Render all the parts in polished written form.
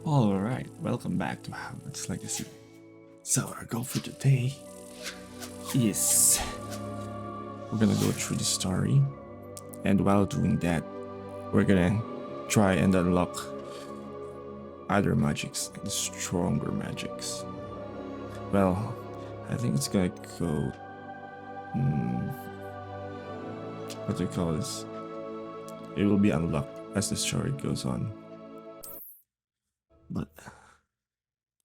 Alright, welcome back to Hogwarts Legacy. So our goal for today is we're gonna go through the story, and while doing that, we're gonna try and unlock other magics and stronger magics. Well, I think it's gonna go what do you call this? It will be unlocked as the story goes on. But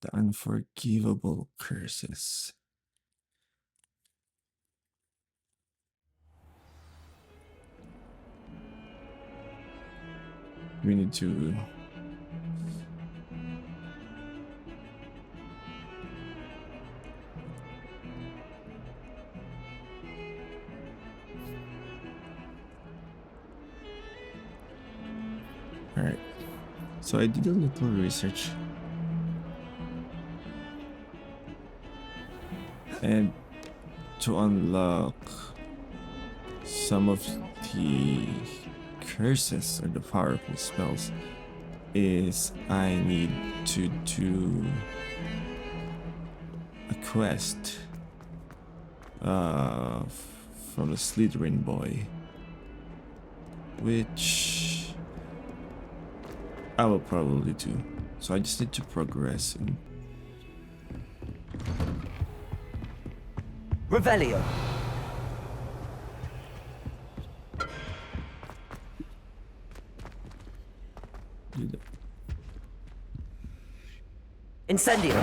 the unforgivable curses. We need to Alright. So I did a little research, and to unlock some of the curses or the powerful spells is I need to do a quest from the Slytherin boy, which I will probably do. So I just need to progress in. Revelio. Do that. Incendio.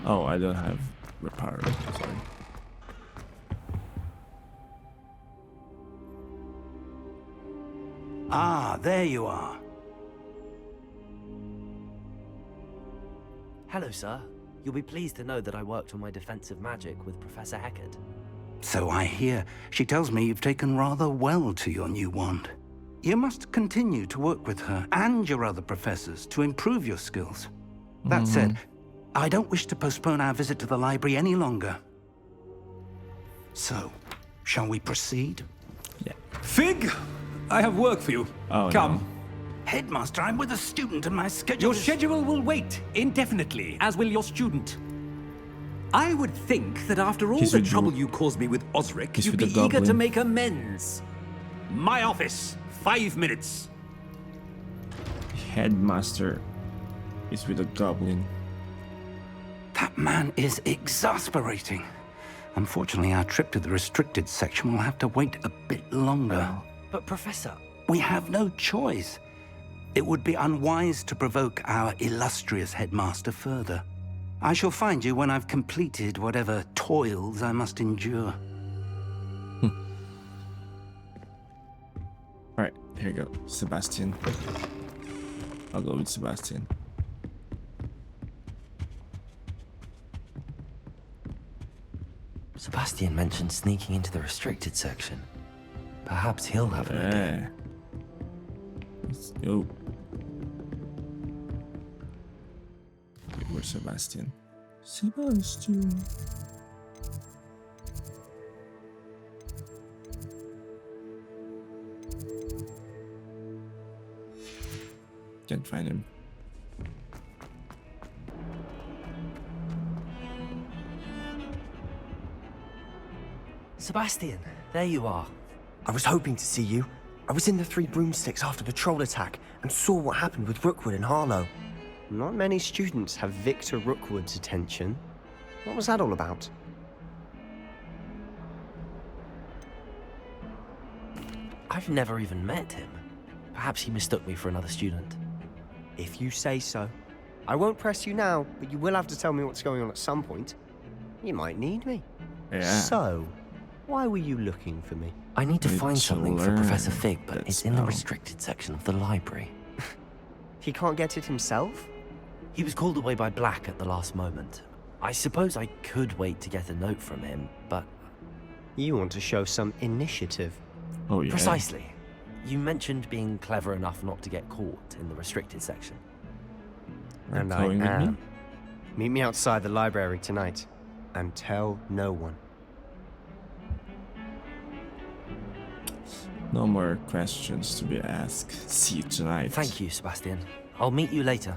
Oh, I don't have reparo. Sorry. Ah, there you are. Hello, sir. You'll be pleased to know that I worked on my defensive magic with Professor Heckard. So I hear. She tells me you've taken rather well to your new wand. You must continue to work with her and your other professors to improve your skills. That said, I don't wish to postpone our visit to the library any longer. So, shall we proceed? Yeah. Fig, I have work for you. Oh, Come. no. Headmaster, I'm with a student and my schedule Your is... schedule will wait indefinitely, as will your student. I would think that after all He's the with trouble the- you caused me with Osric, he's you'd with be the eager to goblin. make amends. My office, 5 minutes. Headmaster is with a goblin. That man is exasperating. Unfortunately, our trip to the restricted section will have to wait a bit longer. But, Professor, We have no choice. It would be unwise to provoke our illustrious headmaster further. I shall find you when I've completed whatever toils I must endure. Alright, here you go. Sebastian. I'll go with Sebastian. Sebastian mentioned sneaking into the restricted section. Perhaps he'll have an idea. Yeah. Let's go. Okay, where's Sebastian? Sebastian. Can't find him. Sebastian, there you are. I was hoping to see you. I was in the Three Broomsticks after the troll attack and saw what happened with Rookwood and Harlow. Not many students have Victor Rookwood's attention. What was that all about? I've never even met him. Perhaps he mistook me for another student. If you say so. I won't press you now, but you will have to tell me what's going on at some point. You might need me. Yeah. So, why were you looking for me? I need to Need find to something for learn Professor Fig, but that it's in the spell. restricted section of the library. He can't get it himself? He was called away by Black at the last moment. I suppose I could wait to get a note from him, but... You want to show some initiative. Oh yeah. Precisely. You mentioned being clever enough not to get caught in the restricted section. Right, And I going with me? am. Meet me outside the library tonight. And tell no one. No more questions to be asked. See you tonight. Thank you, Sebastian. I'll meet you later.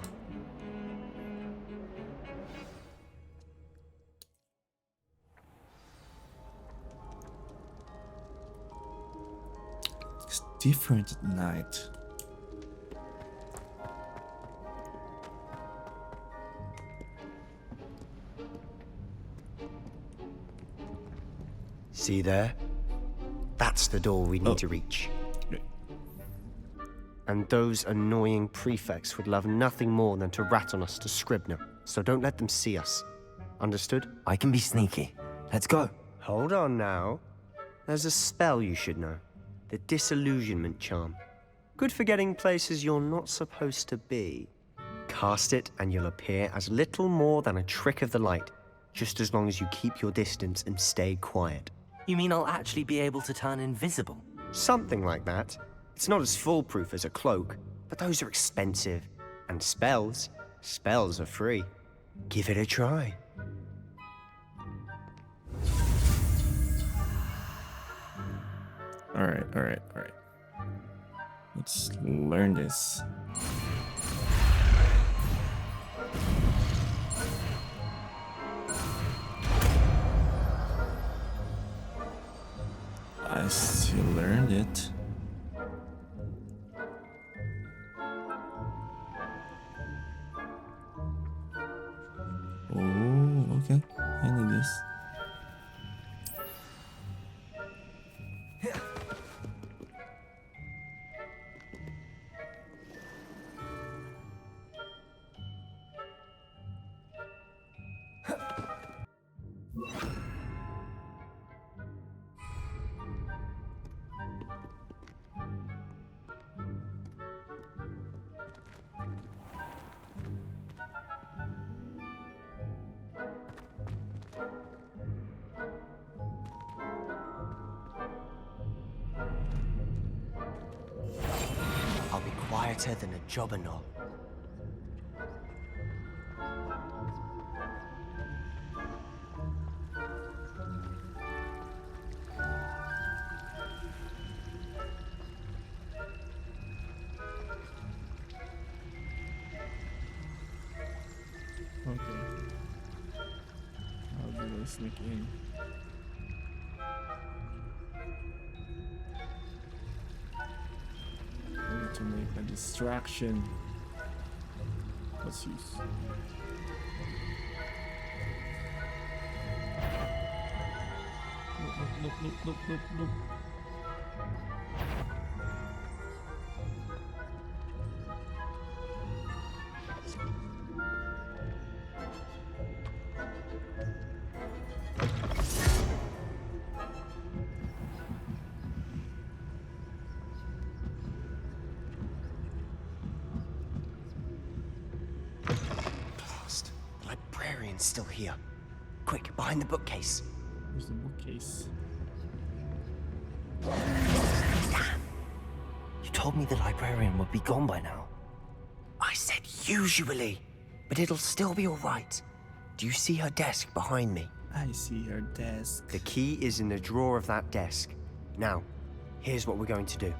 different at night. See there? That's the door we need Oh. to reach. Okay. And those annoying prefects would love nothing more than to rat on us to Scribner, so don't let them see us. Understood? I can be sneaky. Let's go. Hold on now. There's a spell you should know. The Disillusionment Charm. Good for getting places you're not supposed to be. Cast it and you'll appear as little more than a trick of the light, just as long as you keep your distance and stay quiet. You mean I'll actually be able to turn invisible? Something like that. It's not as foolproof as a cloak, but those are expensive. And spells are free. Give it a try. Alright. Let's learn this. I still learned it. Oh, okay. I need this. I'll be quieter than a jobberknoll. Okay. How do I sneak in? I need to make a distraction. Let's use. Nope. Blast. The librarian's still here. Quick, behind the bookcase. Where's the bookcase? You told me the librarian would be gone by now. I said usually, but it'll still be all right. Do you see her desk behind me? I see her desk. The key is in the drawer of that desk. Now, here's what we're going to do.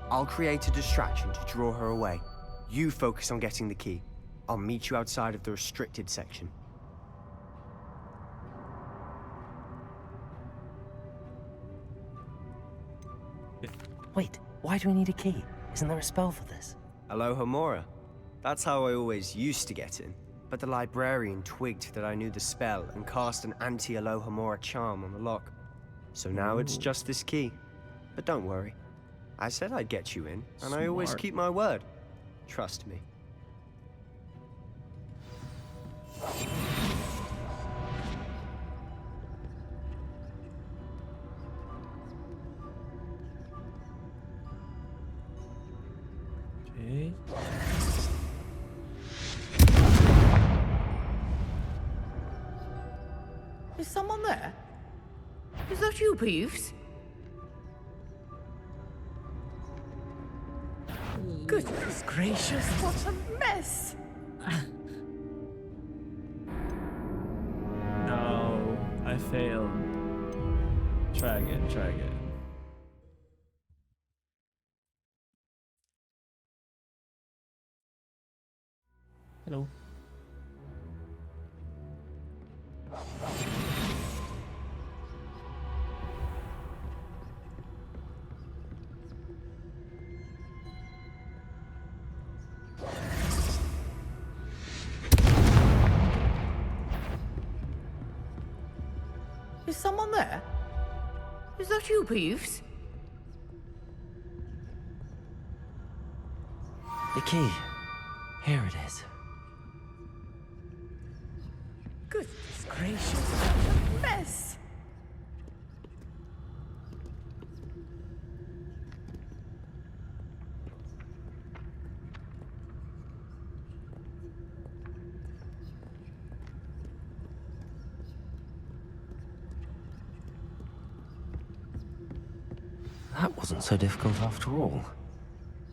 I'll create a distraction to draw her away. You focus on getting the key. I'll meet you outside of the restricted section. Wait, why do we need a key? Isn't there a spell for this? Alohomora. That's how I always used to get in. But the librarian twigged that I knew the spell and cast an anti-Alohomora charm on the lock. So now it's just this key. But don't worry. I said I'd get you in, and I always Smart. keep my word. Trust me. Okay. Is someone there? Is that you, Peeves? Goodness gracious, what a mess! No, I failed. Try again. Hello. Is someone there? Is that you, Peeves? The key. Here it is. Goodness gracious, what a mess! That wasn't so difficult after all.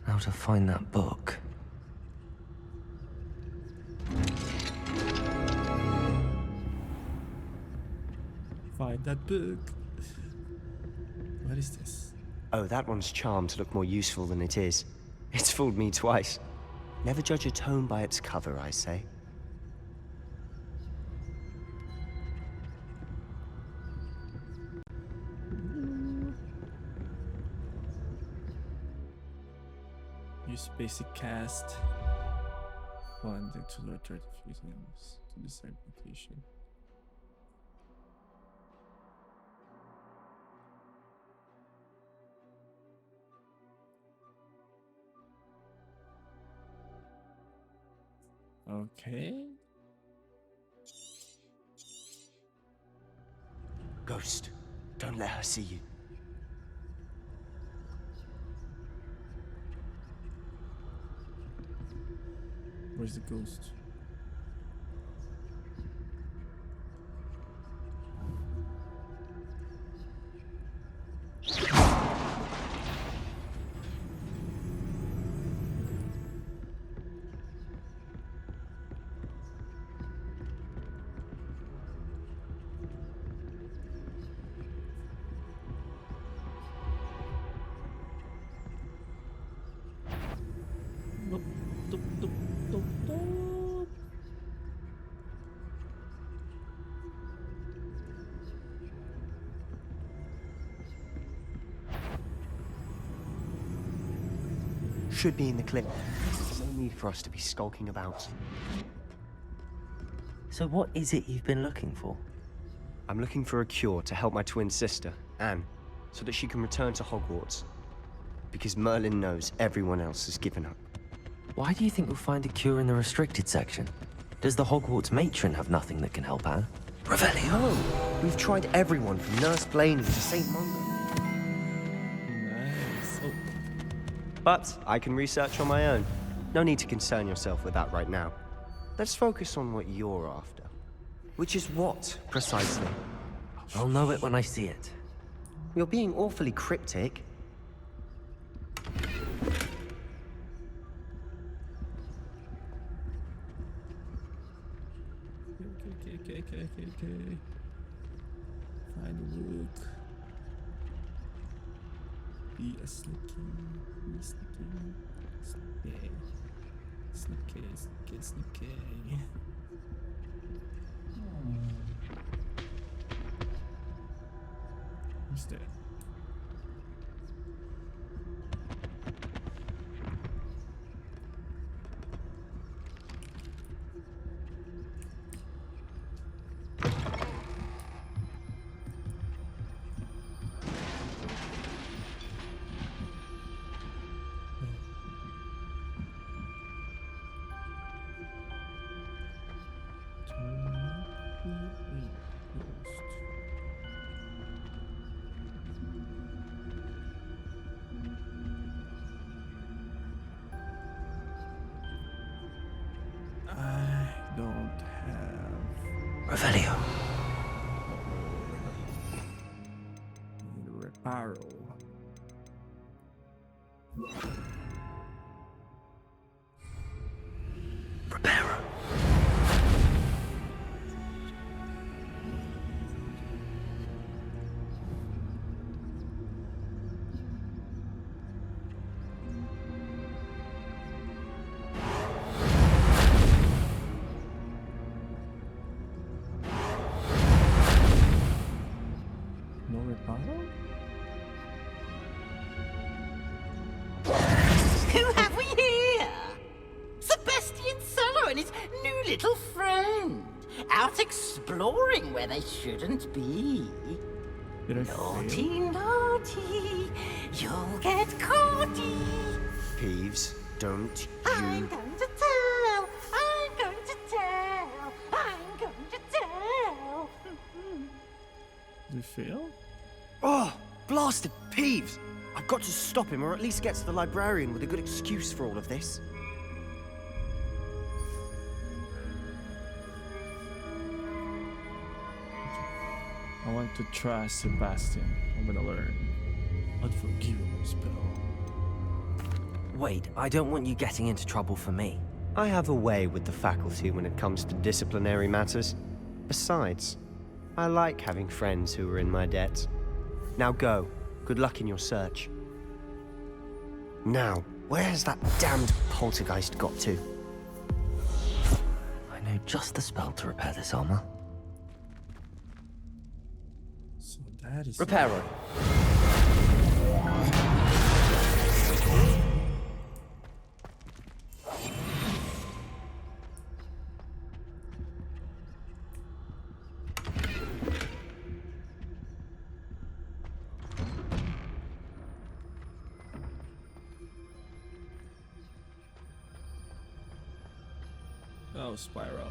How to find that book. Find that book. What is this? Oh, that one's charmed to look more useful than it is. It's fooled me twice. Never judge a tome by its cover, I say. Use basic cast. One to the third items to this application. Okay. Ghost, don't let her see you. Where's the ghost? Should be in the clip. No need for us to be skulking about. So what is it you've been looking for? I'm looking for a cure to help my twin sister, Anne, so that she can return to Hogwarts. Because Merlin knows everyone else has given up. Why do you think we'll find a cure in the restricted section? Does the Hogwarts matron have nothing that can help Anne? Revelio! No! We've tried everyone from Nurse Blaney to St. Mungo. Nice. Oh, But I can research on my own. No need to concern yourself with that right now. Let's focus on what you're after. Which is what, precisely? I'll know it when I see it. You're being awfully cryptic. okay. Find a book. Be a sneaky. Be sneaky. Sneaky. Who's that? I don't have Revelio. reparo. Reparo. No reparo? Who have we here? Sebastian Cellar and his new little friend. Out exploring where they shouldn't be. Did I fail? Naughty, naughty, you'll get caughty. Peeves, don't I'm you... going to tell, I'm going to tell, I'm going to tell. Did I fail? Oh, blasted Peeves! I've got to stop him, or at least get to the librarian with a good excuse for all of this. I want to trust Sebastian. I'm gonna learn. Unforgivable spell. Wait, I don't want you getting into trouble for me. I have a way with the faculty when it comes to disciplinary matters. Besides, I like having friends who are in my debt. Now go. Good luck in your search. Now, where's that damned poltergeist got to? I know just the spell to repair this armor. So that is Reparo. Oh, Spiral.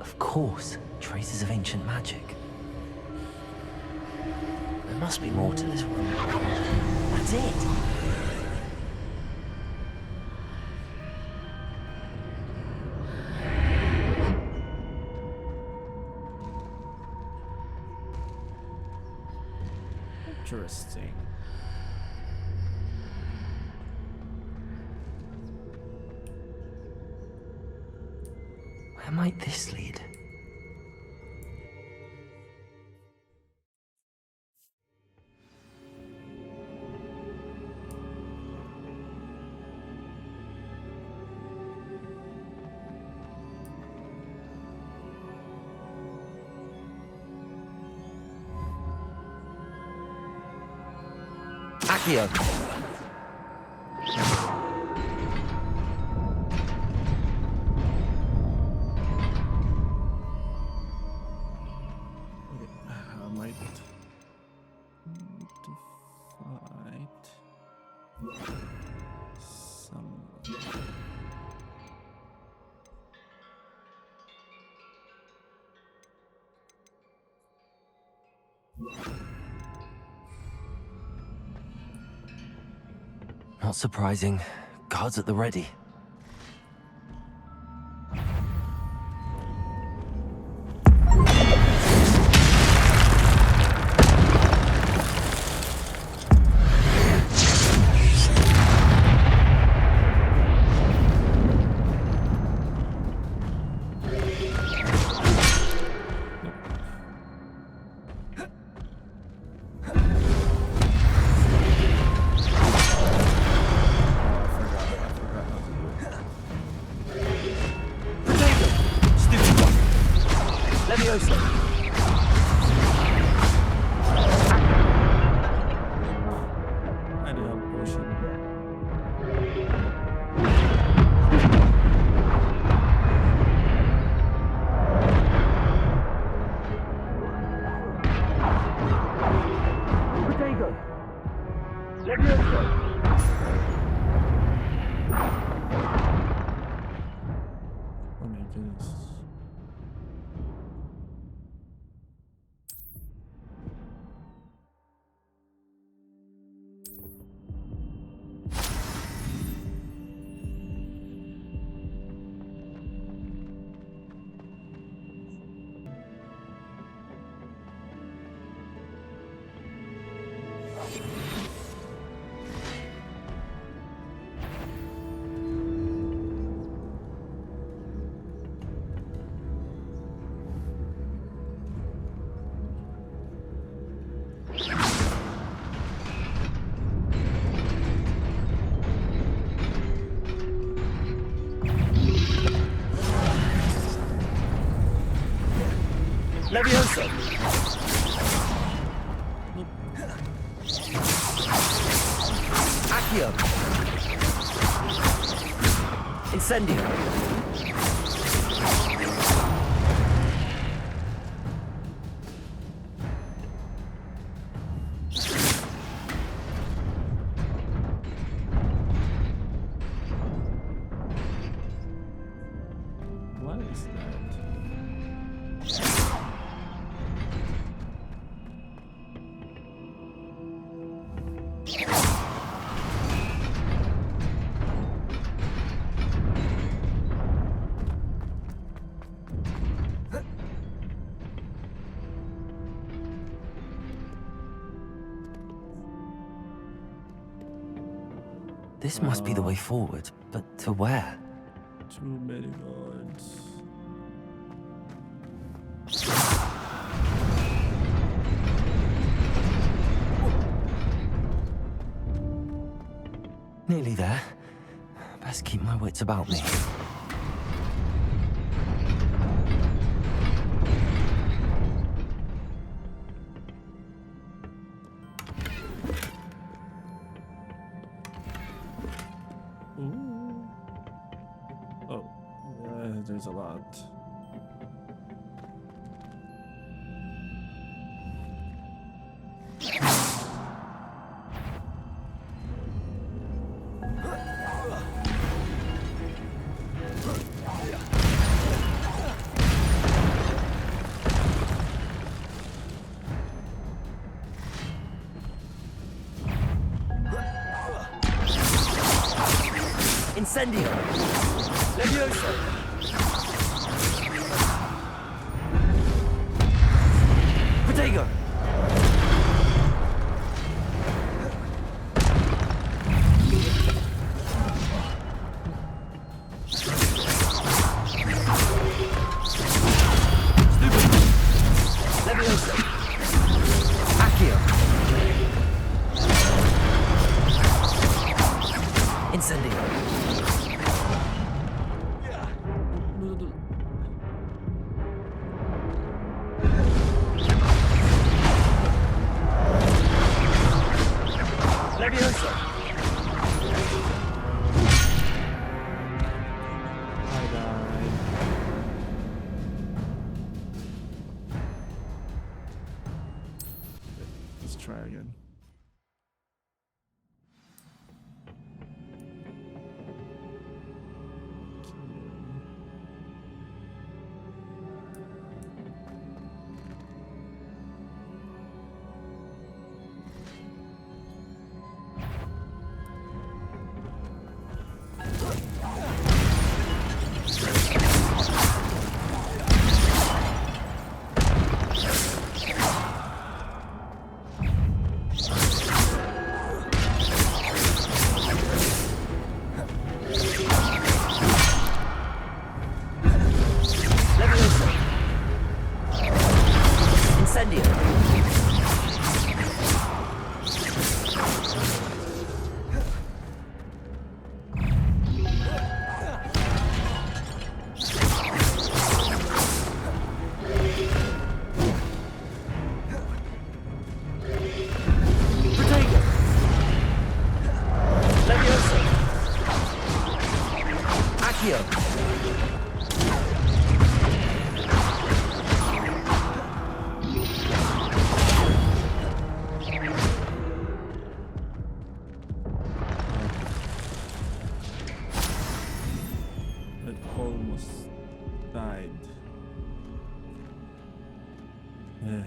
Of course, traces of ancient magic. There must be more to this room. That's it! Interesting. Where might this lead? Accio! Okay, I might need to fight someone. Not surprising. Guards at the ready. I do have a potion. Oh my goodness. Levioso! Accio! Incendio. What is that? This must be the way forward, but to where? Too many guards. Nearly there. Best keep my wits about me. Ooh. Oh, there's a lot. Incendio! Levioso! Protego! Levioso! Accio! Incendio! Levioso! I died. Let's try again. Levioso! Incendio! Protego! Levioso! Accio! I almost died. Yeah.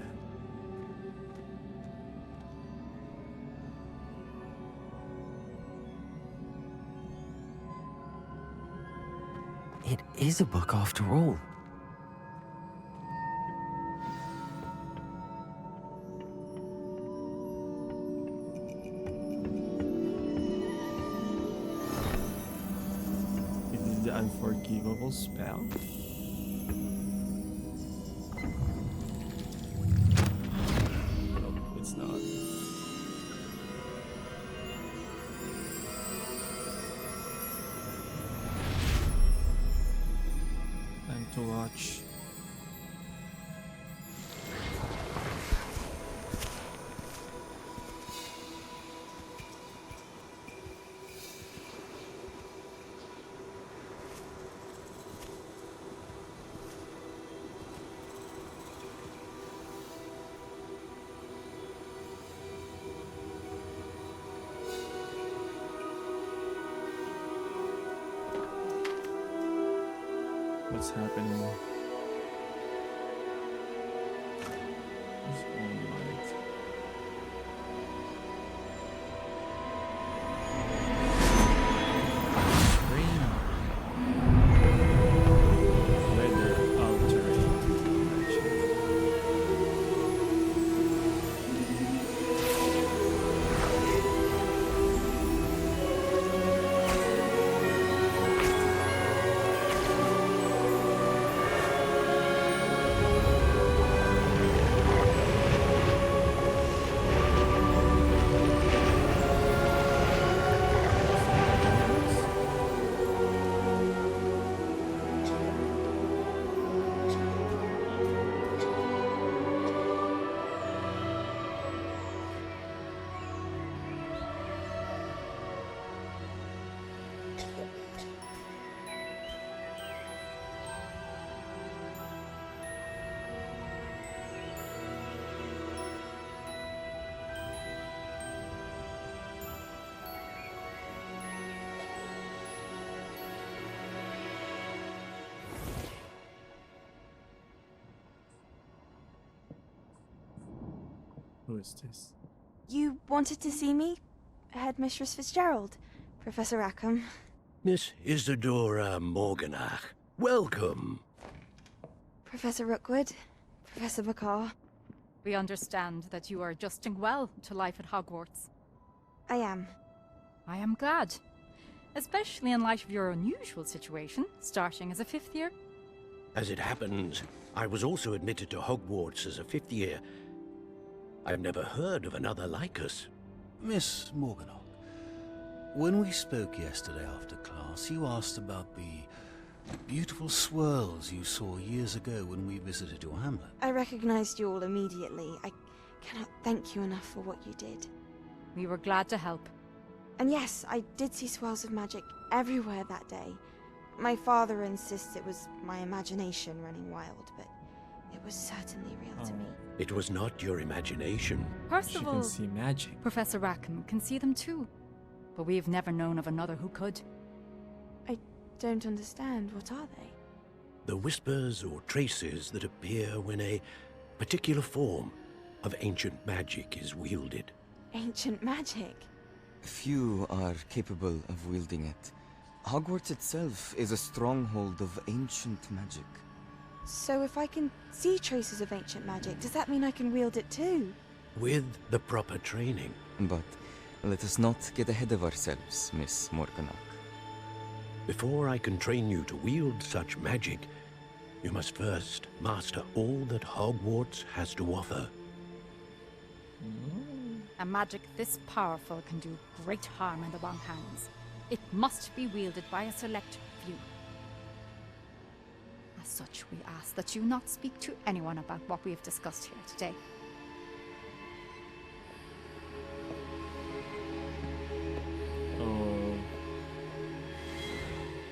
It is a book after all. It is the unforgivable spell. Nope, it's not. Time to watch. What's happening? What's going on? Rain. Weather altering. Who is this? You wanted to see me? Headmistress Fitzgerald, Professor Rackham. Miss Isadora Morganach, welcome. Professor Rookwood, Professor McCaw. We understand that you are adjusting well to life at Hogwarts. I am. I am glad. Especially in light of your unusual situation, starting as a 5th year. As it happens, I was also admitted to Hogwarts as a 5th year. I've never heard of another like us. Miss Morganach, when we spoke yesterday after class, you asked about the beautiful swirls you saw years ago when we visited your hamlet. I recognized you all immediately. I cannot thank you enough for what you did. We were glad to help. And yes, I did see swirls of magic everywhere that day. My father insists it was my imagination running wild, but it was certainly real to me. It was not your imagination. She Percival, can see magic. Professor Rackham can see them too. But we've never known of another who could. I don't understand. What are they? The whispers or traces that appear when a particular form of ancient magic is wielded. Ancient magic? Few are capable of wielding it. Hogwarts itself is a stronghold of ancient magic. So if I can see traces of ancient magic, does that mean I can wield it too? With the proper training. But let us not get ahead of ourselves, Miss Morganach. Before I can train you to wield such magic, you must first master all that Hogwarts has to offer. A magic this powerful can do great harm in the wrong hands. It must be wielded by a select few. As such, we ask that you not speak to anyone about what we have discussed here today. Oh.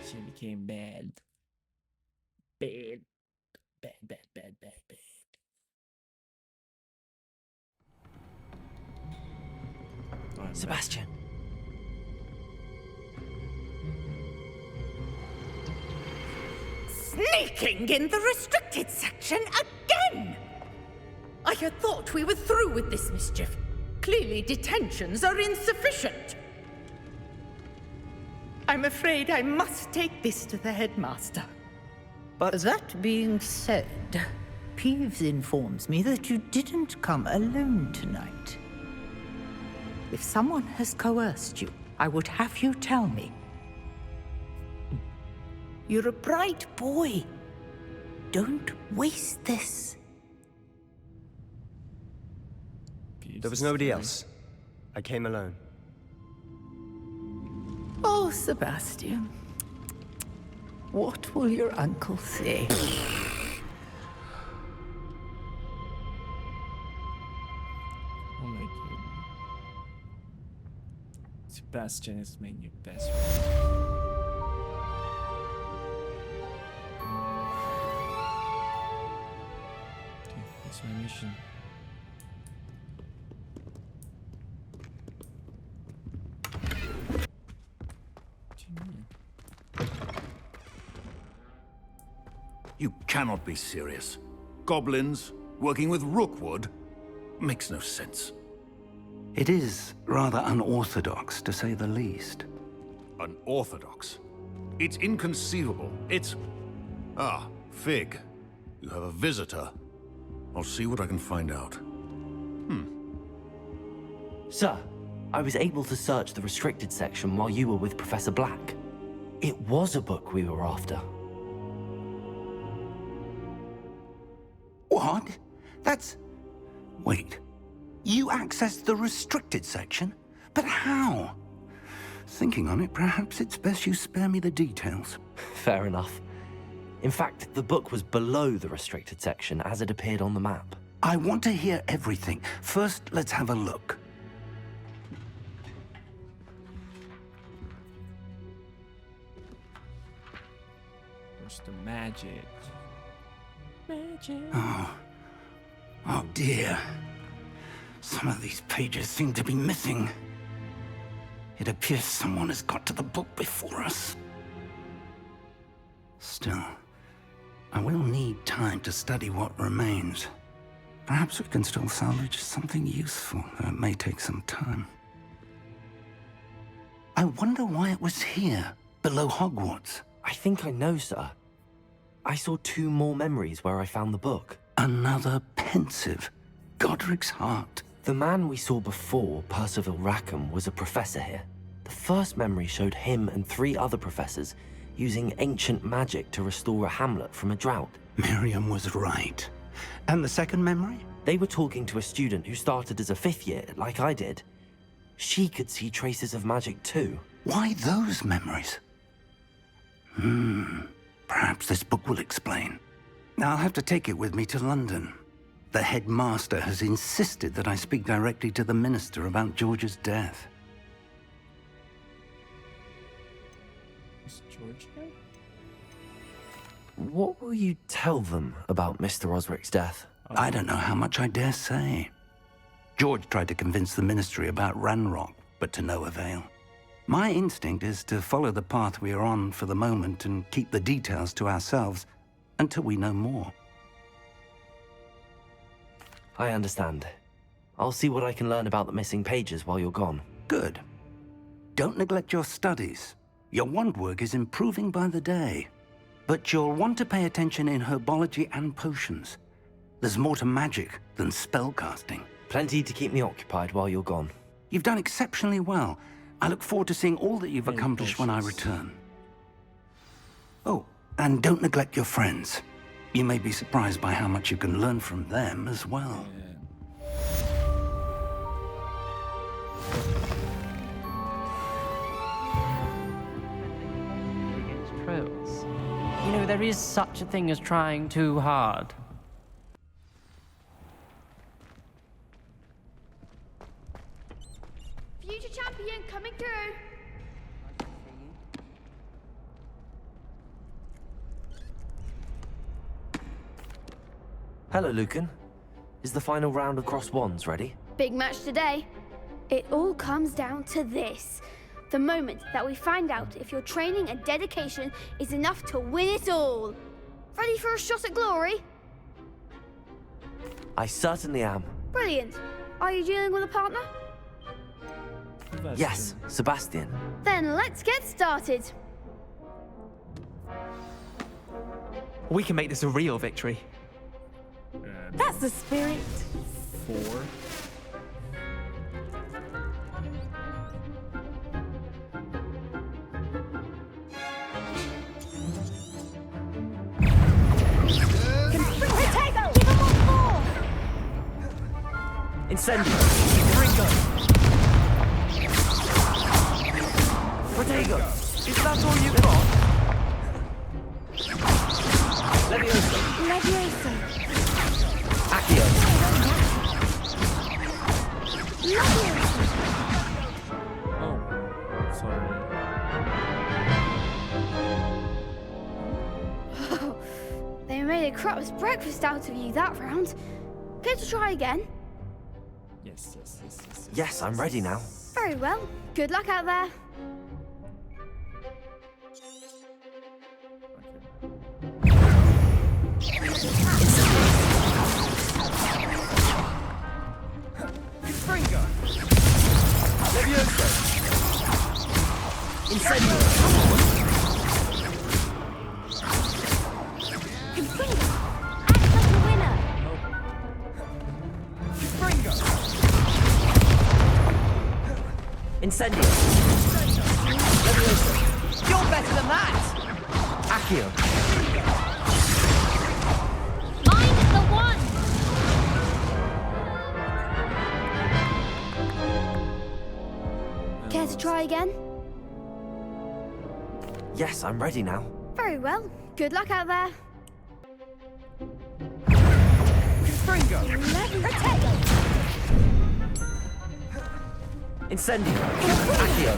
She became bad. Bad. Bad, bad, bad, bad, bad. Oh, I'm Sebastian. Sneaking in the restricted section again! I had thought we were through with this mischief. Clearly detentions are insufficient. I'm afraid I must take this to the headmaster. But That being said, Peeves informs me that you didn't come alone tonight. If someone has coerced you, I would have you tell me. You're a bright boy. Don't waste this. There was nobody else. I came alone. Oh, Sebastian. What will your uncle say? Oh my god. Sebastian is my new best friend. Okay, what's my mission? What do you mean? You cannot be serious. Goblins working with Rookwood? Makes no sense. It is rather unorthodox, to say the least. Unorthodox? It's inconceivable. It's... Ah, Fig. You have a visitor. I'll see what I can find out. Sir, I was able to search the restricted section while you were with Professor Black. It was a book we were after. What? That's... Wait. You accessed the restricted section? But how? Thinking on it, perhaps it's best you spare me the details. Fair enough. In fact, the book was below the restricted section as it appeared on the map. I want to hear everything. First, let's have a look. Where's the magic? Magic. Oh dear. Some of these pages seem to be missing. It appears someone has got to the book before us. Still, I will need time to study what remains. Perhaps we can still salvage something useful, though it may take some time. I wonder why it was here, below Hogwarts. I think I know, sir. I saw 2 more memories where I found the book. Another pensive. Godric's heart. The man we saw before, Percival Rackham, was a professor here. The first memory showed him and 3 other professors using ancient magic to restore a hamlet from a drought. Miriam was right. And the second memory? They were talking to a student who started as a 5th year, like I did. She could see traces of magic too. Why those memories? Perhaps this book will explain. I'll have to take it with me to London. The headmaster has insisted that I speak directly to the minister about George's death. Is George here? What will you tell them about Mr. Osric's death? I don't know how much I dare say. George tried to convince the ministry about Ranrock, but to no avail. My instinct is to follow the path we are on for the moment and keep the details to ourselves until we know more. I understand. I'll see what I can learn about the missing pages while you're gone. Good. Don't neglect your studies. Your wand work is improving by the day. But you'll want to pay attention in herbology and potions. There's more to magic than spellcasting. Plenty to keep me occupied while you're gone. You've done exceptionally well. I look forward to seeing all that you've accomplished when I return. Oh, and don't neglect your friends. You may be surprised by how much you can learn from them as well. Trolls. You know, there is such a thing as trying too hard. Future champion coming through. Hello, Lucan. Is the final round of Cross Wands ready? Big match today. It all comes down to this. The moment that we find out if your training and dedication is enough to win it all. Ready for a shot at glory? I certainly am. Brilliant. Are you dealing with a partner? Yes, Sebastian. Then let's get started. We can make this a real victory. That's the spirit. 4. Potato! Give him one more! Incendio! Ringo! Protego! Is that all you got? Levioso! Levioso! Accio! Levioso! Oh, sorry. They made a crap's breakfast out of you that round. Care to try again? Yes. Yes, I'm ready now. Very well. Good luck out there. Incendio. Levioso. You're better than that! Accio. Find the one! Care to try again? Yes, I'm ready now. Very well. Good luck out there. Springo! Potato! Incendio. Accio.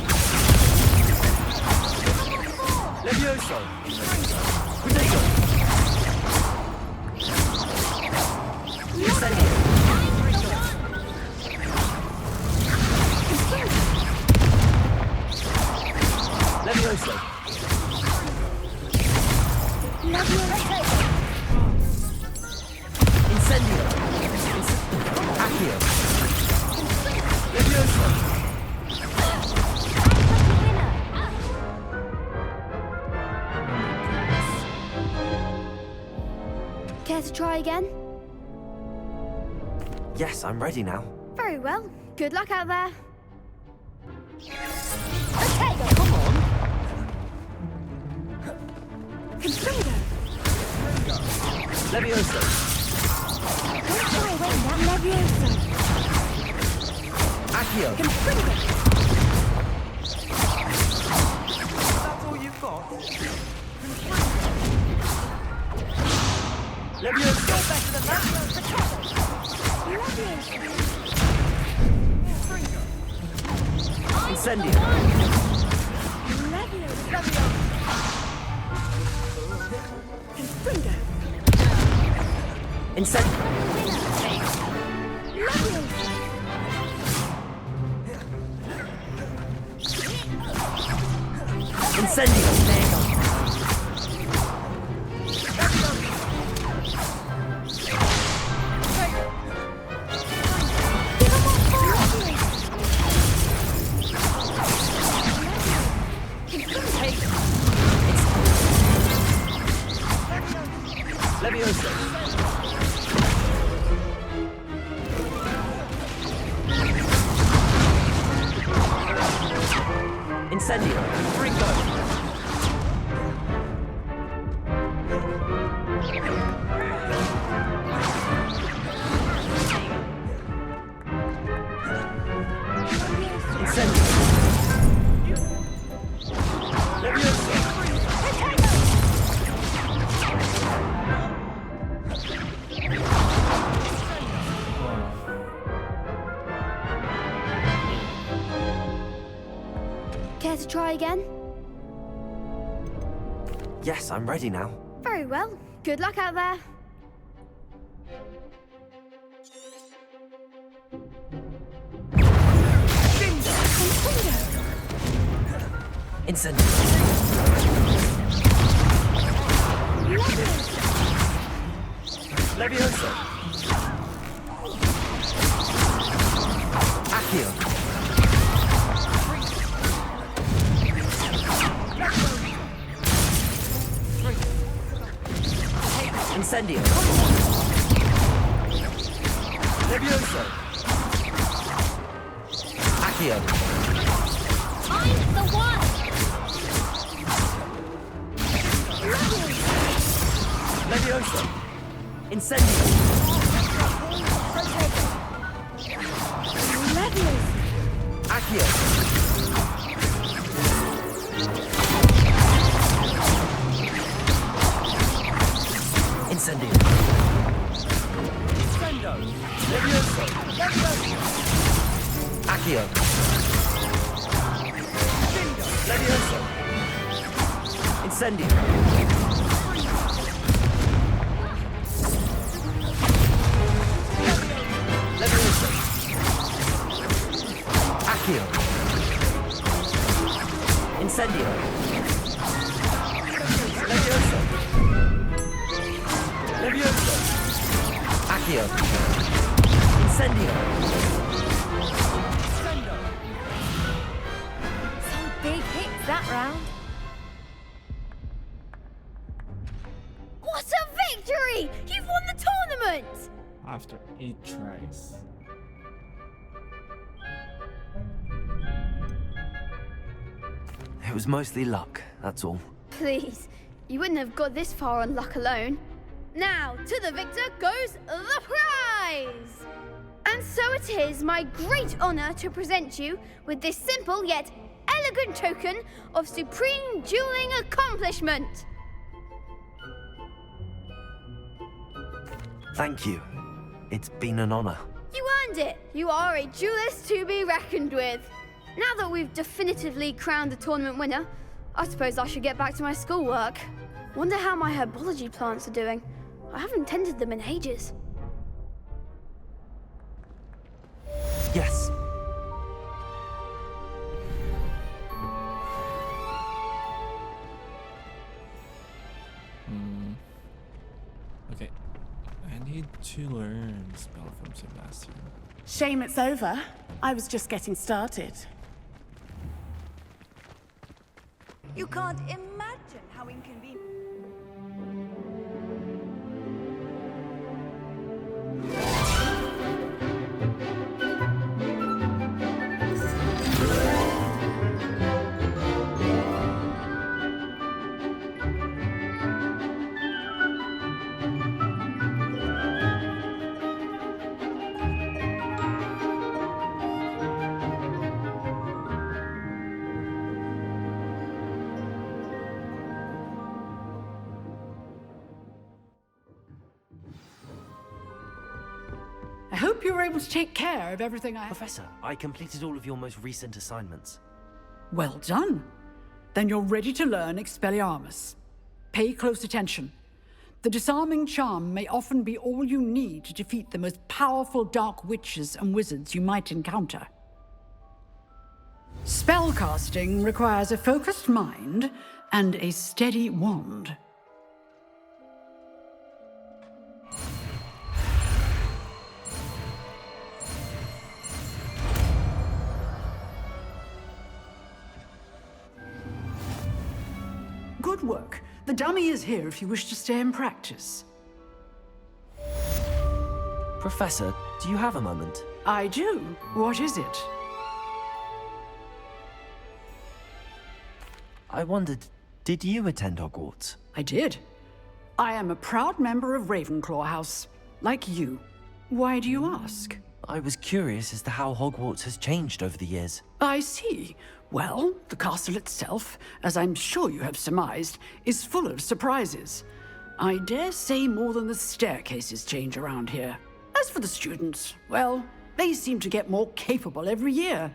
Levioso. Potato. Incendio. Levioso. Incendio. Accio. Levioso. Care to try again? Yes, I'm ready now. Very well. Good luck out there. Potato! Come on! Springo! Levioso. Don't fly away now, Levioso. Accio. Springo! That's all you've got? Levioso. You're better than that! Incendio. Springo! Incendio. Incendio. Levioso. Incendio. Ringo. Incendio. Levioso. Care to try again? Yes, I'm ready now. Very well. Good luck out there. Incendio. Levioso. Accio. Incendio. Levioso. Accio. I'm the one! Levioso. Incendio. Accio. Incendio. Levioso. Accio. Levioso. Incendio. Levioso. Accio. Incendio. Levioso. Levioso. Accio. Incendio. Some big hits that round. What a victory! You've won the tournament! After 8 tries. was mostly luck, that's all. Please, you wouldn't have got this far on luck alone. Now, to the victor goes the prize! And so it is my great honor to present you with this simple yet elegant token of supreme dueling accomplishment. Thank you. It's been an honor. You earned it. You are a duelist to be reckoned with. Now that we've definitively crowned the tournament winner, I suppose I should get back to my schoolwork. Wonder how my herbology plants are doing. I haven't tended them in ages. Yes. Okay. I need to learn spell from Sebastian. Shame it's over. I was just getting started. You can't imagine how inconvenient. I hope you were able to take care of everything I... Professor, I completed all of your most recent assignments. Well done. Then you're ready to learn Expelliarmus. Pay close attention. The disarming charm may often be all you need to defeat the most powerful dark witches and wizards you might encounter. Spellcasting requires a focused mind and a steady wand. Good work. The dummy is here if you wish to stay and practice. Professor, do you have a moment? I do. What is it? I wondered, did you attend Hogwarts? I did. I am a proud member of Ravenclaw House, like you. Why do you ask? I was curious as to how Hogwarts has changed over the years. I see. Well, the castle itself, as I'm sure you have surmised, is full of surprises. I dare say more than the staircases change around here. As for the students, well, they seem to get more capable every year.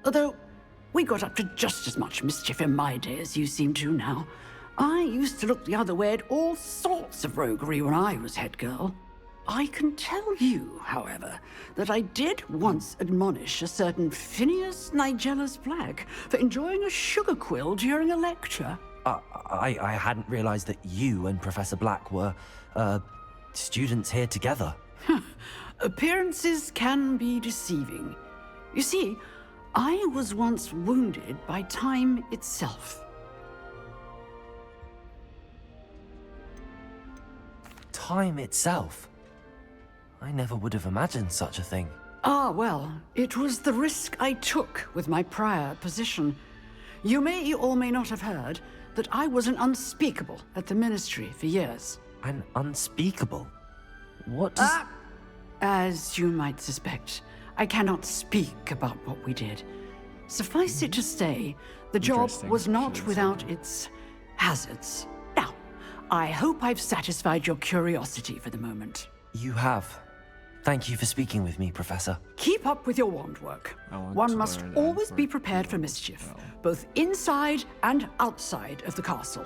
Although, we got up to just as much mischief in my day as you seem to now. I used to look the other way at all sorts of roguery when I was head girl. I can tell you, however, that I did once admonish a certain Phineas Nigellus Black for enjoying a sugar quill during a lecture. I hadn't realized that you and Professor Black were, students here together. Appearances can be deceiving. You see, I was once wounded by time itself. Time itself? I never would have imagined such a thing. Ah, well, it was the risk I took with my prior position. You may or may not have heard that I was an unspeakable at the Ministry for years. An unspeakable? What does... As you might suspect, I cannot speak about what we did. Suffice it to say, the job was not without its hazards. Now, I hope I've satisfied your curiosity for the moment. You have. Thank you for speaking with me, Professor. Keep up with your wand work. One must always be prepared for mischief, both inside and outside of the castle.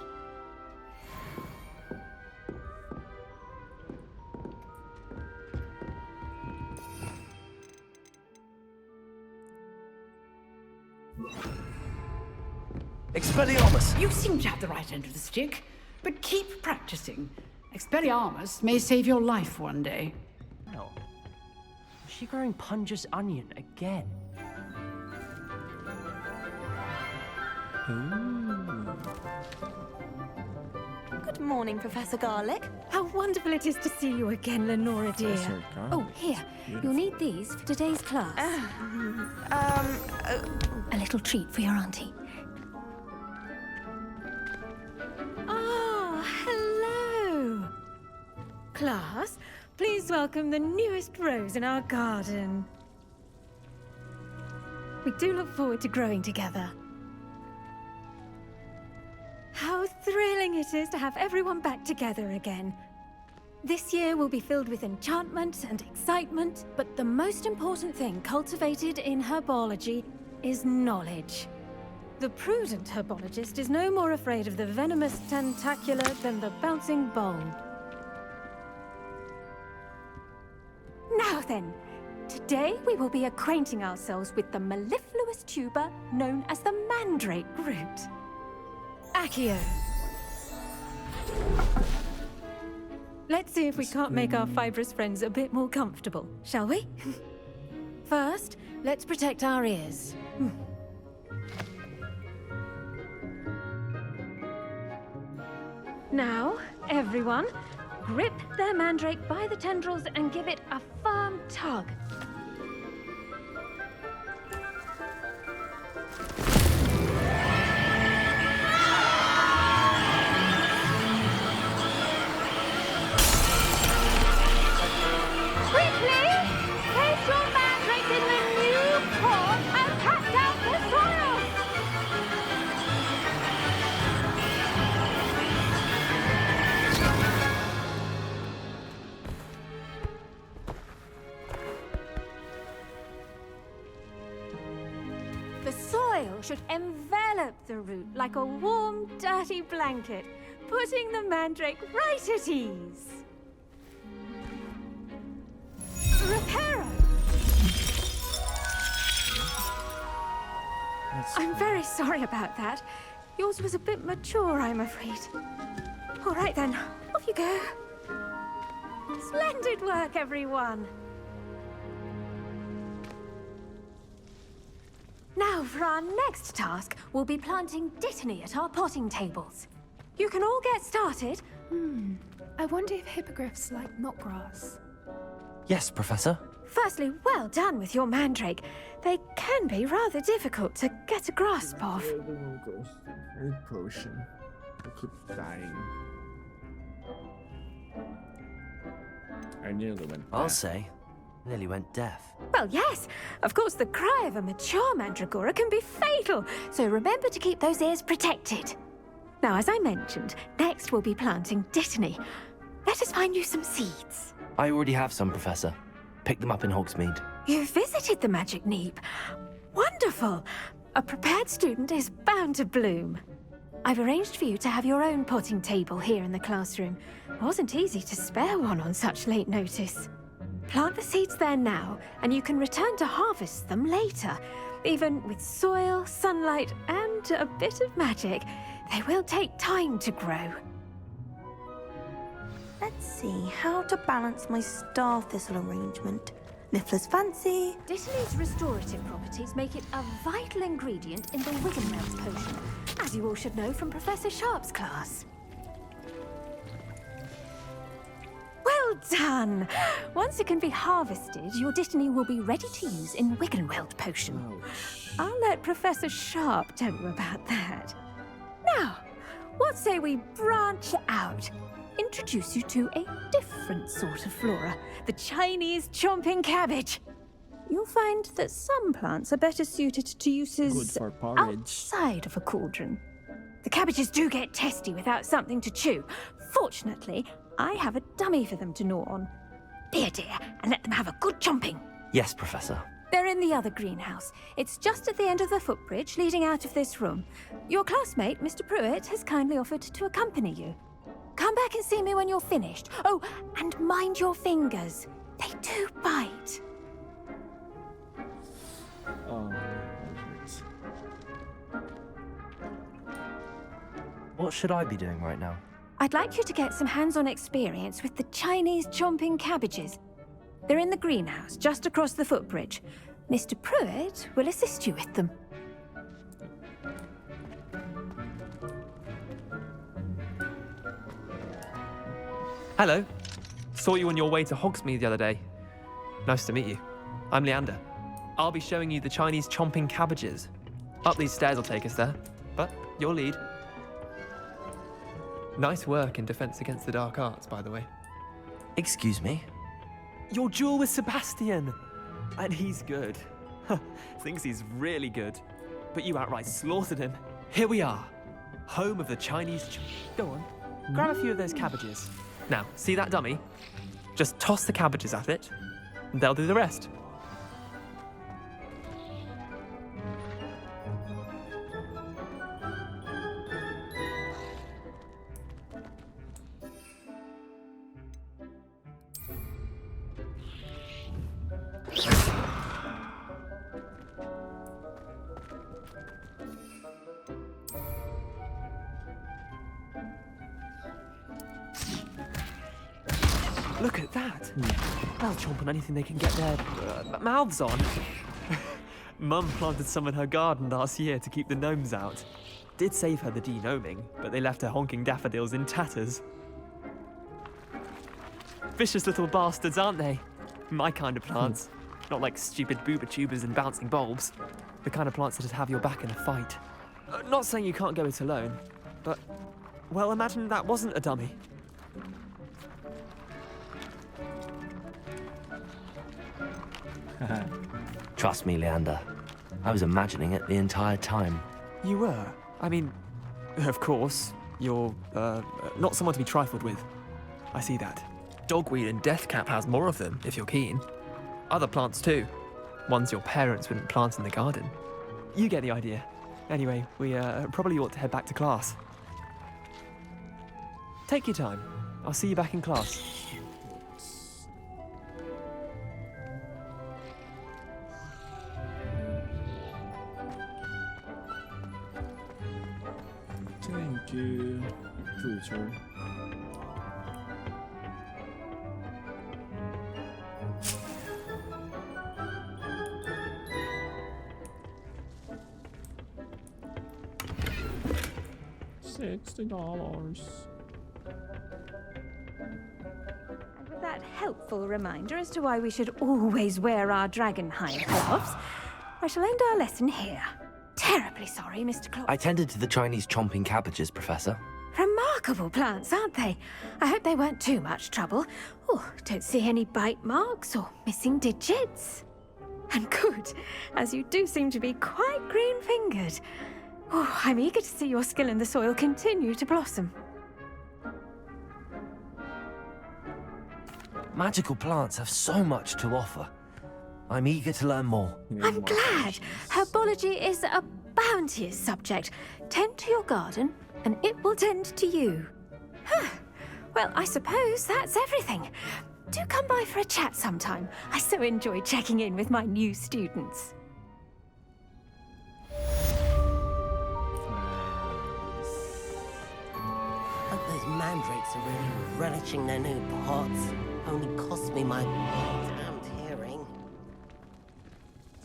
Expelliarmus! You seem to have the right end of the stick, but keep practicing. Expelliarmus may save your life one day. No. Is she growing Punja's onion again? Good morning, Professor Garlick. How wonderful it is to see you again, Lenora dear. Professor Garlick. Oh, here. You'll need these for today's class. A little treat for your auntie. Class, please welcome the newest rose in our garden. We do look forward to growing together. How thrilling it is to have everyone back together again. This year will be filled with enchantment and excitement, but the most important thing cultivated in herbology is knowledge. The prudent herbologist is no more afraid of the venomous tentacula than the bouncing bulb. Now then, today we will be acquainting ourselves with the mellifluous tuber known as the mandrake root. Accio. Let's see if we can't make our fibrous friends a bit more comfortable, shall we? First, let's protect our ears. Now, everyone, grip their mandrake by the tendrils and give it a firm tug. Quickly! Place your mandrake in the new pot and pack down the soil! The soil should envelop the root like a warm, dirty blanket, putting the mandrake right at ease. Reparo! I'm very sorry about that. Yours was a bit mature, I'm afraid. All right then, off you go. Splendid work, everyone. Now, for our next task, we'll be planting dittany at our potting tables. You can all get started. I wonder if hippogriffs like knotgrass. Yes, Professor. Firstly, well done with your mandrake. They can be rather difficult to get a grasp of. Red potion. I keep dying. I nearly went I'll deaf. say, nearly went deaf. Well, yes. Of course, the cry of a mature mandragora can be fatal, so remember to keep those ears protected. Now, as I mentioned, next we'll be planting dittany. Let us find you some seeds. I already have some, Professor. Picked them up in Hogsmeade. You visited the Magic Neep. Wonderful! A prepared student is bound to bloom. I've arranged for you to have your own potting table here in the classroom. It wasn't easy to spare one on such late notice. Plant the seeds there now, and you can return to harvest them later. Even with soil, sunlight, and a bit of magic, they will take time to grow. Let's see how to balance my star thistle arrangement. Niffler's fancy. Dittany's restorative properties make it a vital ingredient in the Wiggenweld potion, as you all should know from Professor Sharp's class. Well done! Once it can be harvested, your dittany will be ready to use in Wiggenweld potion. I'll let Professor Sharp tell you about that. Now, what say we branch out? Introduce you to a different sort of flora, the Chinese chomping cabbage. You'll find that some plants are better suited to uses Good for porridge. outside of a cauldron. The cabbages do get testy without something to chew. Fortunately, I have a dummy for them to gnaw on. Be a dear and let them have a good chomping. Yes, Professor. They're in the other greenhouse. It's just at the end of the footbridge leading out of this room. Your classmate, Mr. Pruitt, has kindly offered to accompany you. Come back and see me when you're finished. Oh, and mind your fingers. They do bite. Oh, What should I be doing right now? I'd like you to get some hands-on experience with the Chinese chomping cabbages. They're in the greenhouse, just across the footbridge. Mr. Pruitt will assist you with them. Hello. Saw you on your way to Hogsmeade the other day. Nice to meet you. I'm Leander. I'll be showing you the Chinese chomping cabbages. Up these stairs will take us there, but your lead. Nice work in Defense Against the Dark Arts, by the way. Excuse me? Your duel with Sebastian! And he's good. Thinks he's really good. But you outright slaughtered him. Here we are. Home of the Chinese... Go on. Grab a few of those cabbages. Now, see that dummy? Just toss the cabbages at it, and they'll do the rest. Look at that! They'll chomp on anything they can get their mouths on. Mum planted some in her garden last year to keep the gnomes out. Did save her the de-gnoming, but they left her honking daffodils in tatters. Vicious little bastards, aren't they? My kind of plants. Not like stupid booba tubers and bouncing bulbs. The kind of plants that'd have your back in a fight. Not saying you can't go it alone, but... Well, imagine that wasn't a dummy. Trust me, Leander. I was imagining it the entire time. You were? I mean, of course, you're, not someone to be trifled with. I see that. Dogweed and deathcap has more of them, if you're keen. Other plants too. Ones your parents wouldn't plant in the garden. You get the idea. Anyway, we, probably ought to head back to class. Take your time. I'll see you back in class. Thank you, Twitter. $60. And with that helpful reminder as to why we should always wear our dragon hide gloves, I shall end our lesson here. Terribly sorry, Mr. Claw. I tended to the Chinese chomping cabbages, Professor. Remarkable plants, aren't they? I hope they weren't too much trouble. Oh, don't see any bite marks or missing digits. And good, as you do seem to be quite green-fingered. Oh, I'm eager to see your skill in the soil continue to blossom. Magical plants have so much to offer. I'm eager to learn more. I'm glad. Herbology is a bounteous subject. Tend to your garden, and it will tend to you. Well, I suppose that's everything. Do come by for a chat sometime. I so enjoy checking in with my new students. Hope those mandrakes are really relishing their new pots. Only cost me my damned hearing.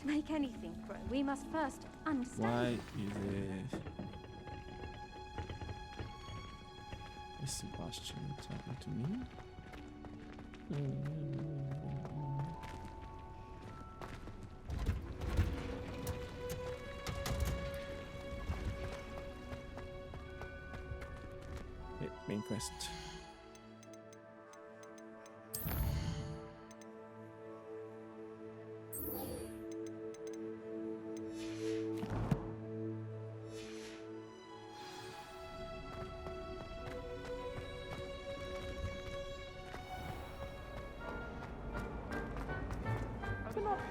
To make anything grow, we must first understand. Why is it? Is Sebastian talking to me? Main quest.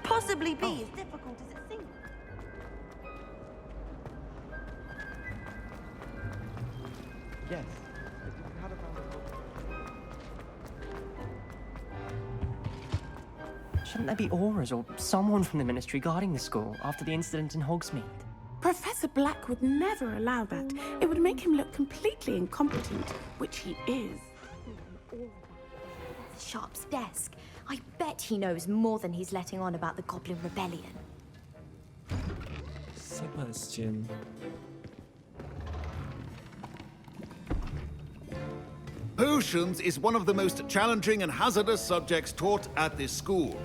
Possibly be as difficult as it seems. Yes. Shouldn't there be auras or someone from the ministry guarding the school after the incident in Hogsmeade? Professor Black would never allow that. It would make him look completely incompetent, which he is. Sharp's desk. I bet he knows more than he's letting on about the Goblin Rebellion. Sebastian. Potions is one of the most challenging and hazardous subjects taught at this school.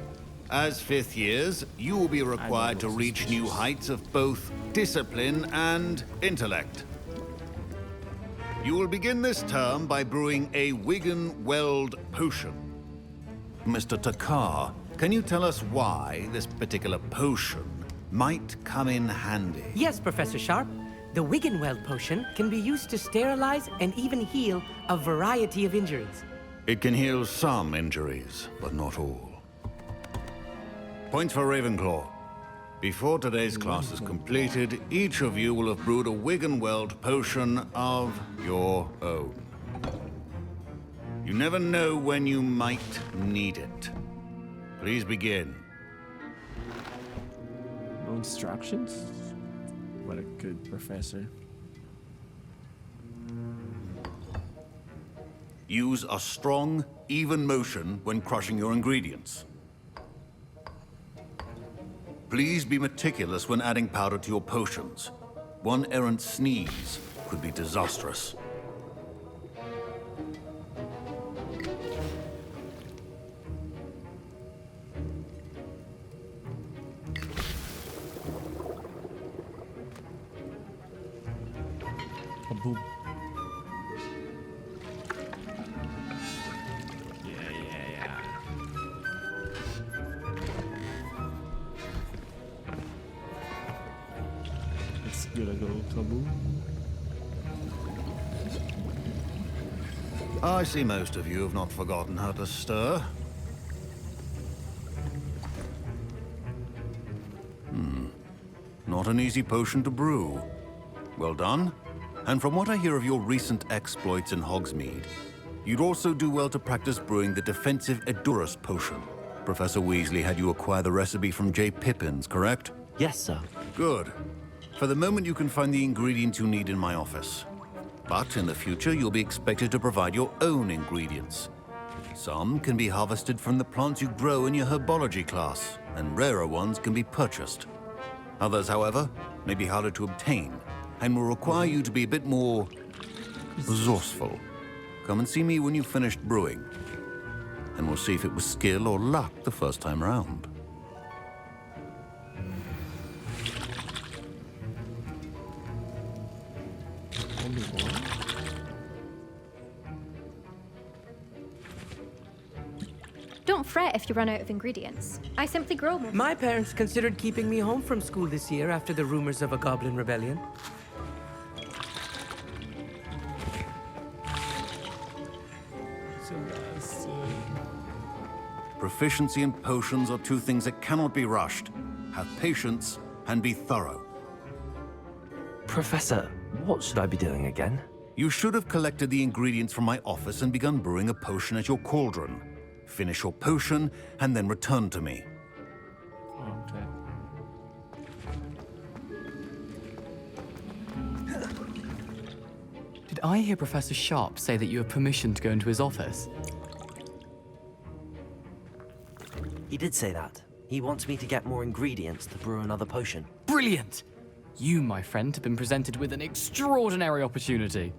As fifth years, you will be required to reach new heights of both discipline and intellect. You will begin this term by brewing a Wigan Weld potion. Mr. Takar, can you tell us why this particular potion might come in handy? Yes, Professor Sharp. The Wiggenweld potion can be used to sterilize and even heal a variety of injuries. It can heal some injuries, but not all. Points for Ravenclaw. Before today's class is completed, each of you will have brewed a Wiggenweld potion of your own. You never know when you might need it. Please begin. No instructions? What a good professor. Use a strong, even motion when crushing your ingredients. Please be meticulous when adding powder to your potions. One errant sneeze could be disastrous. Boom. Yeah. It's gonna go kaboom. I see most of you have not forgotten how to stir. Not an easy potion to brew. Well done. And from what I hear of your recent exploits in Hogsmeade, you'd also do well to practice brewing the defensive Edurus potion. Professor Weasley had you acquire the recipe from J. Pippin's, correct? Yes, sir. Good. For the moment, you can find the ingredients you need in my office. But in the future, you'll be expected to provide your own ingredients. Some can be harvested from the plants you grow in your herbology class, and rarer ones can be purchased. Others, however, may be harder to obtain, and will require you to be a bit more resourceful. Come and see me when you've finished brewing, and we'll see if it was skill or luck the first time round. Don't fret if you run out of ingredients. I simply grow more. My parents considered keeping me home from school this year after the rumors of a goblin rebellion. Proficiency in potions are two things that cannot be rushed. Have patience and be thorough. Professor, what should I be doing again? You should have collected the ingredients from my office and begun brewing a potion at your cauldron. Finish your potion and then return to me. Okay. Did I hear Professor Sharp say that you have permission to go into his office? He did say that. He wants me to get more ingredients to brew another potion. Brilliant! You, my friend, have been presented with an extraordinary opportunity.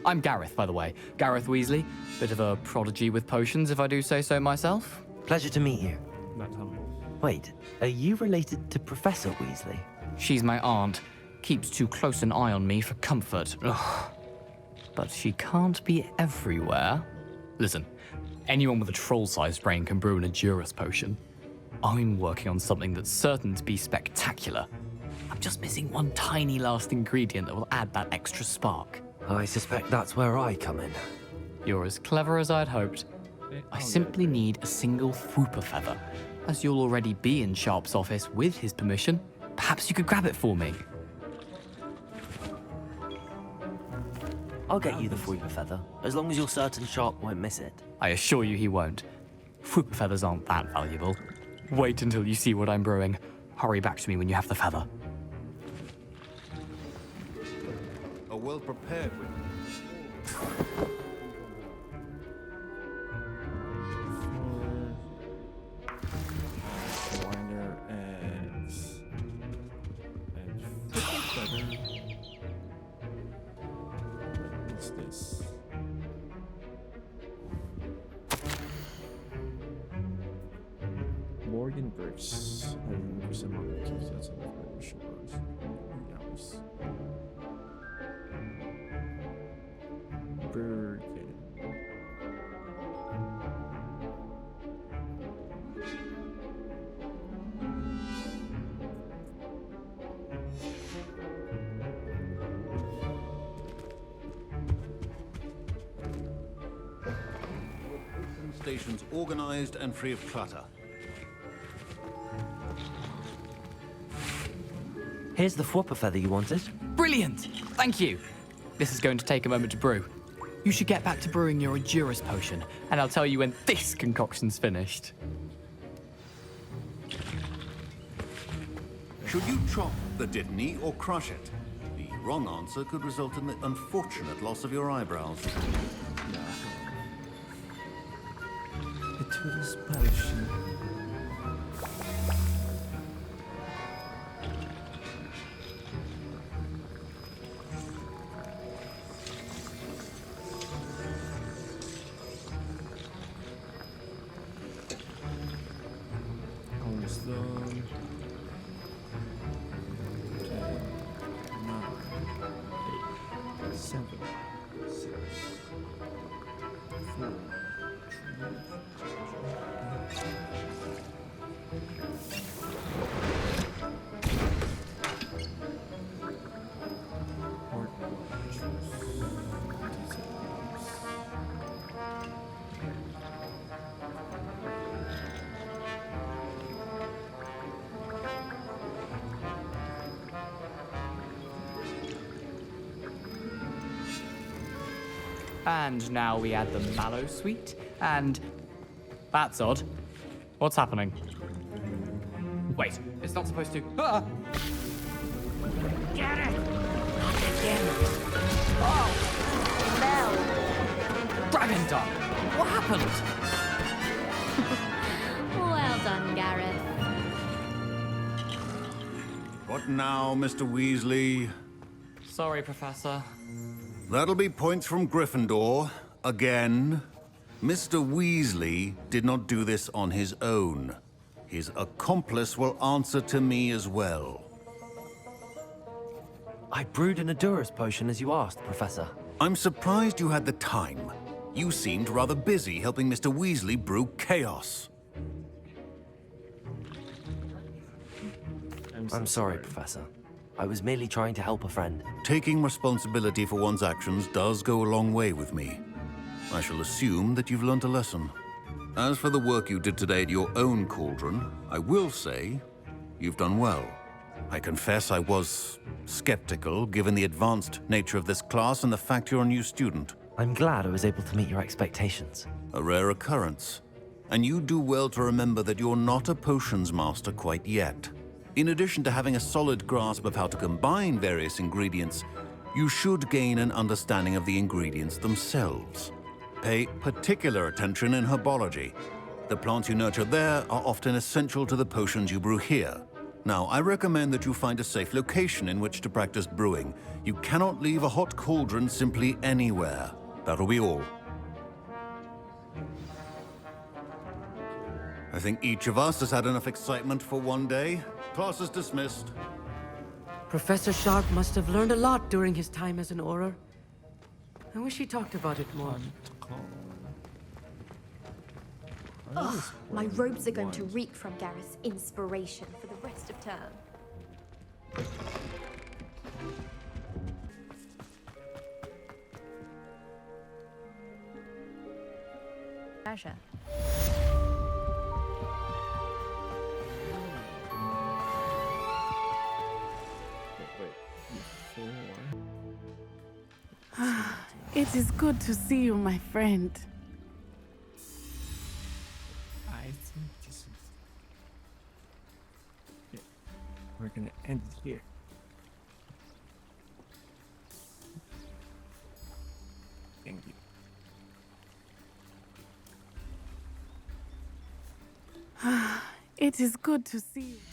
I'm Gareth, by the way. Gareth Weasley. Bit of a prodigy with potions, if I do say so myself. Pleasure to meet you. Not humble. Wait, are you related to Professor Weasley? She's my aunt. Keeps too close an eye on me for comfort. Ugh. But she can't be everywhere. Listen, anyone with a troll-sized brain can brew an Edurus potion. I'm working on something that's certain to be spectacular. I'm just missing one tiny last ingredient that will add that extra spark. I suspect that's where I come in. You're as clever as I'd hoped. I simply need a single Fwooper feather. As you'll already be in Sharp's office with his permission, perhaps you could grab it for me. I'll get you the Fwooper feather, as long as you're certain Sharp won't miss it. I assure you he won't. Fwooper feathers aren't that valuable. Wait until you see what I'm brewing. Hurry back to me when you have the feather. A well-prepared Winder and feather. What's this? Morgan Bricks. I remember some other keys that's on the shores. Hours. Bergen. stations organized and free of clutter. Here's the Whopper feather you wanted. Brilliant! Thank you. This is going to take a moment to brew. You should get back to brewing your Endurance potion, and I'll tell you when this concoction's finished. Should you chop the Dittany or crush it? The wrong answer could result in the unfortunate loss of your eyebrows. Gratuitous potion. Almost done. 10, 9, 8, 7, 6, 4, And now we add the mallow sweet, and that's odd. What's happening? Wait, it's not supposed to. Ah! Get it! Oh! Dragon Duck! What happened? Well done, Gareth. What now, Mr. Weasley? Sorry, Professor. That'll be points from Gryffindor. Again. Mr. Weasley did not do this on his own. His accomplice will answer to me as well. I brewed an Endurance potion as you asked, Professor. I'm surprised you had the time. You seemed rather busy helping Mr. Weasley brew chaos. I'm sorry, Professor. I was merely trying to help a friend. Taking responsibility for one's actions does go a long way with me. I shall assume that you've learnt a lesson. As for the work you did today at your own cauldron, I will say you've done well. I confess I was skeptical, given the advanced nature of this class and the fact you're a new student. I'm glad I was able to meet your expectations. A rare occurrence. And you do well to remember that you're not a potions master quite yet. In addition to having a solid grasp of how to combine various ingredients, you should gain an understanding of the ingredients themselves. Pay particular attention in herbology. The plants you nurture there are often essential to the potions you brew here. Now, I recommend that you find a safe location in which to practice brewing. You cannot leave a hot cauldron simply anywhere. That'll be all. I think each of us has had enough excitement for one day. Class is dismissed. Professor Sharp must have learned a lot during his time as an Auror. I wish he talked about it more. Ugh, my robes are going to reek from Gareth's inspiration for the rest of term. Treasure. It is good to see you, my friend. I think this is... Yeah. We're gonna end it here. Thank you. It is good to see you.